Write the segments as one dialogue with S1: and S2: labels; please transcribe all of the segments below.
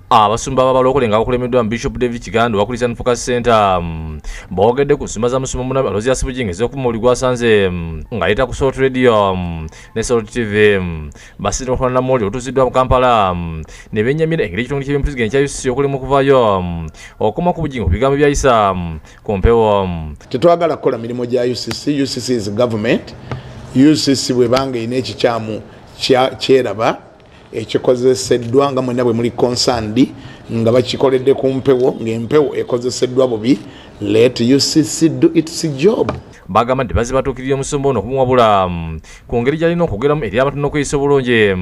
S1: Abasumba b'abalokole nga bakulembeddwa Bishop David Kigando wa Christian Focus Center boogedde ku nsumba za musomo muna balozi asibujinga ez'okumuli gwasanze ng'ayita ku Salt Radio ne Salt TV basitira okulwana na muli otuuziddwa mu Kampala ne bennyamira engeri ekitongole ky'ebyempuliziganya kya UCC okulimu okuvaayo okukoma ku bujinga ku bigambo byayisa ku mpewo.
S2: Tetwagala kukola mirimu gya UCC. UCC is government. UCC bwebanga ina ekikyamu kyeraba ekikozeseddwa nga mwenna bwe muli concerned nga bakikoledde ku mpewo ng'empewo ekozeseddwa bubi. Let UCC do its job.
S1: Bagamba nti bazibatuukirira omusombo ono okumuwabula ku ngeri gy'alina okwogeramu eri abantu n'okweyisa obulungi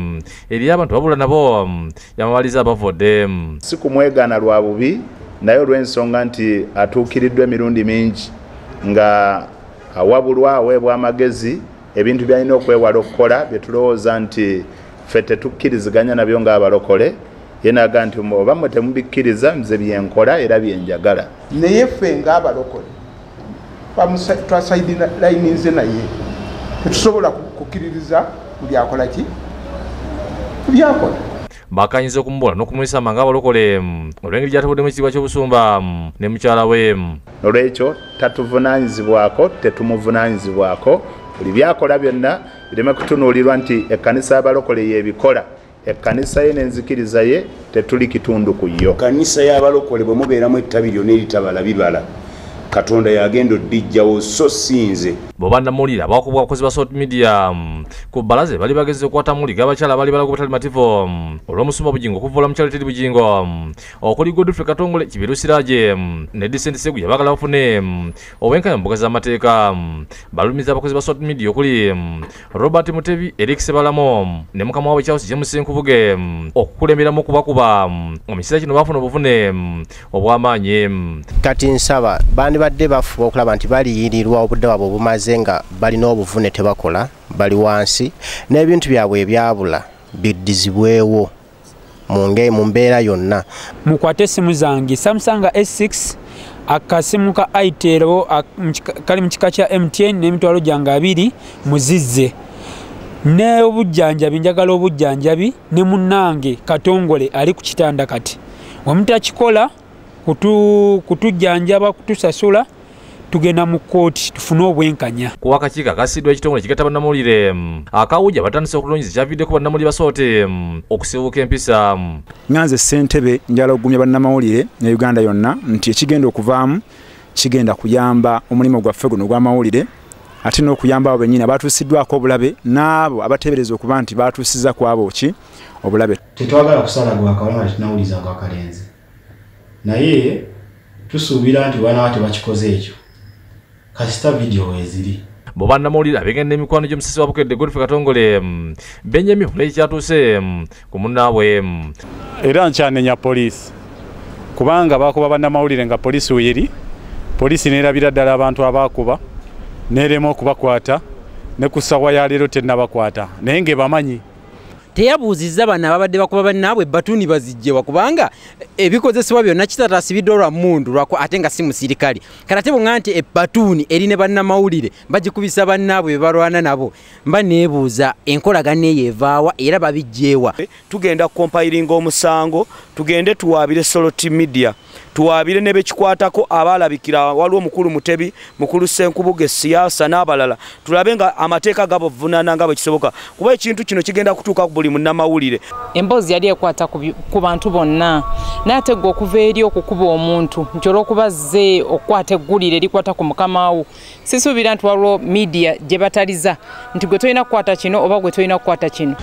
S1: eri abantu babula nabo yamabaliza abavodde.
S3: Si kumwegaana lwa bubi naye olw'ensonga nti atuukiriddwa emirundi mingi nga awabulwa aweebwa amagezi ebintu byalina okwewala okukola bye tulowooza nti ffe tetukkiriziganya nabyo ng'abalokole yenaga nti oba mmwe temubikkiriza nze byenkola era byenjagala.
S4: Naye ffe ng'abalokole twasayidilayinize naye tetusobola kukkiririza byakola ki byakola.
S1: Bakanyiza okumubola n'okumulisa amanga abalokole olw'engeri gy'atabuddemu ekitiibwa ky'obusumba ne mukyala we.
S3: Olw'ekyo tatuvunaanyizibwako tetumuvunaanyizibwako buli byakola byonna bireme kutunuulirwa nti ekkanisa y'abalokole y'ebikola. Ekkanisa ye n'enzikiriza ye tetuli kitundu ku yo.
S5: Ekkanisa y'abalokole bwe mubeeramu ettabi lyonna eritabala bibala Katonda yagenda oddijjawo so sinze.
S1: Bobannamulira abakubwa abakozi ba Salt Media ku balaze bali bageze okukwata muliga abakyala bali balaga obutali mativu olw'omusumba bujingo okuvoola mukyala teri bujingo okuli Godfrey Katongole Kibiru Siraje ne Decent Seguya bagala bafune obwenkanya mbuga z'amateeka balumiza abakozi ba Salt Media okuli Robert Mutebi, Eric Sebalamo ne mukama waabwe Charles James Nkubuge okukulemberamu okubakuba mu kiseera kino bafuna obuvune obw'amaanyi.
S6: Kati nsaba bandi badde bafuba okulaba nti baliyirirwa obudde bwabwe obumaze nga balina obuvune tebakola bali wansi n'ebintu byabwe ebyabula biddizibwewo mu mbeera yonna.
S7: Mukwate essimu zange Samsung S6 akasimu ka Itel kali mu kika kya MTN n'emitwalo gyange 2 muzizze ne obujjanjabi njagala obujjanjabi ne munnange Katongole ali ku kitanda kati wamutakikola kutujjanjaba kutusasula tugenda mu kooti tufune obwenkanya.
S1: Ku wakakiiko akasiddwa ekitongole kigatta bannamawulire akawujja batandise okulonyiza ekyaviiddeko bannamawulire basoote okusibuka empisa.
S8: Nganze ssentebe njala okugumya bannamawulire ne Uganda yonna nti ekigenda okuvaamu kigenda kuyamba omulimu gwaffe guno ogw'amawulire ate n'okuyamba abo bennyini abatuusiddwako obulabe n'abo abateebereza okuba nti batuusiza ku abo ki obulabe.
S9: Tetwagala kusalagwa akawala nga tetunawulizanga akalenzi naye tusuubira nti banaaba tebakikoze ekyo kasita vidiyo weeziri.
S1: Bobannamawulire abegenda emikwano gy'omusasi wa Bukedde Godfrey Katongole Benjamin Hulai kyatuuse ku munnaabwe.
S10: Era nkyanenya poliisi kubanga bakuba bannamawulire nga poliisi weeri poliisi neerabira ddala abantu abakuba neerema okubakwata ne ku ssaawa ya leero tennabakwata naye ng'ebamanyi.
S11: Teyabuuzizza bano ababadde bakuba bannaabwe batuuni bazijjewa kubanga ebikozesebwa byonna kitataasibidde olwa mmundu lwako ate nga si musirikale kati bw'oŋŋamba nti ebbatuuni eri ne bannamawulire bagikubisa bannaabwe be balwana nabo mba neebuuza enkolagana eyo evaawa era babijjeewa.
S5: Tugenda compiling omusango tugende tuwaabire Salt Media tuwaabire ne bekikwatako abaalabikira waliwo mukulu Mutebi mukulu Senkubuge siyaasa n'abalala tulabe nga amateeka gabavunaana nga bwe kisoboka kuba ekintu kino kigenda kutuuka ku buli munnamawulire.
S12: Emboozi yali ekwata ku bantu bonna naye ate gwe okuva eri okukuba omuntu nti olw'okuba zze okukwata eggulire likwata ku mukama wo sisuubira nti waliwo media gye bataliza nti gwe tolina kukwata kino oba gwe tolina kukwata kino.